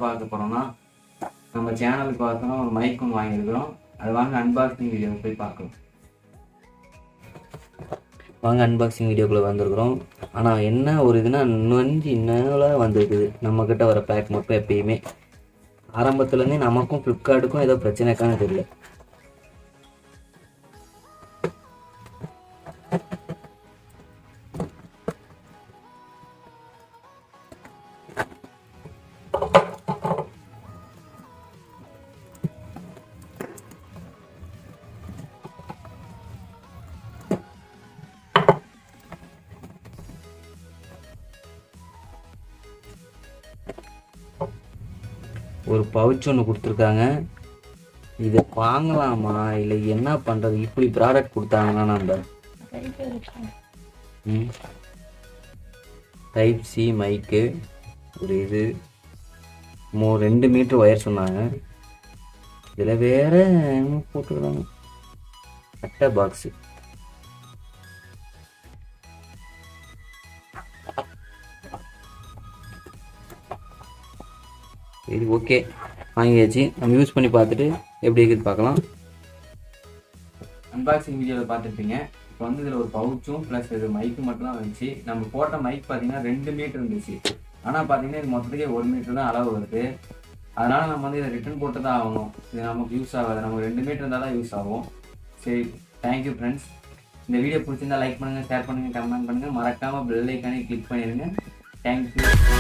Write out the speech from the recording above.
பார்க்க போகிறோம்னா நம்ம சேனலுக்கு பார்த்தோன்னா ஒரு மைக் ஒன்று வாங்கியிருக்கிறோம். அது வாங்க அன்பாக்சிங் வீடியோ போய் பார்க்கலாம். வாங்க அன்பாக்சிங் வீடியோக்குள்ளே வந்திருக்கிறோம். ஆனால் என்ன ஒரு இதுனா இன்னும் வந்திருக்குது. நம்மக்கிட்ட வர பேக் மட்டும் எப்பயுமே ஆரம்பத்துலேருந்தே நமக்கும் ஃப்ளிப்கார்ட்டுக்கும் ஏதோ பிரச்சனைக்கான தெரியல. ஒரு பவுச் ஒன்று கொடுத்துருக்காங்க. இதை வாங்கலாமா இல்லை என்ன பண்ணுறது? இப்படி ப்ராடக்ட் கொடுத்தாங்கன்னா நம்ம டைப் சி மைக்கு, ஒரு இது 2 மீட்டர் ஒயர் சொன்னாங்க. இதில் வேற போட்டுருக்காங்க அட்டை பாக்ஸு. இது ஓகே, வாங்கியாச்சு. நம்ம யூஸ் பண்ணி பார்த்துட்டு எப்படி இருக்குது பார்க்கலாம். அன்பாக்சிங் வீடியோவில் பார்த்துருப்பீங்க. இப்போ வந்து இதில் ஒரு பவுச்சும் ப்ளஸ் இது மைக்கு மட்டும் தான் வந்துச்சு. நம்ம போட்ட மைக் பார்த்தீங்கன்னா 2 மீட்டர் இருந்துச்சு. ஆனால் பார்த்தீங்கன்னா இது மொத்தத்துக்கே 1 மீட்டர் தான் அளவு வருது. அதனால் நம்ம வந்து இதை ரிட்டர்ன் போட்டு தான் ஆகணும். இது நமக்கு யூஸ் ஆகாது. நமக்கு 2 மீட்டர் இருந்தால் தான் யூஸ் ஆகும். சரி, தேங்க்யூ ஃப்ரெண்ட்ஸ். இந்த வீடியோ பிடிச்சிருந்தா லைக் பண்ணுங்கள், ஷேர் பண்ணுங்கள், கமெண்ட் பண்ணுங்கள். மறக்காமல் பெல் ஐக்கானே கிளிக் பண்ணிடுங்க. தேங்க்யூ.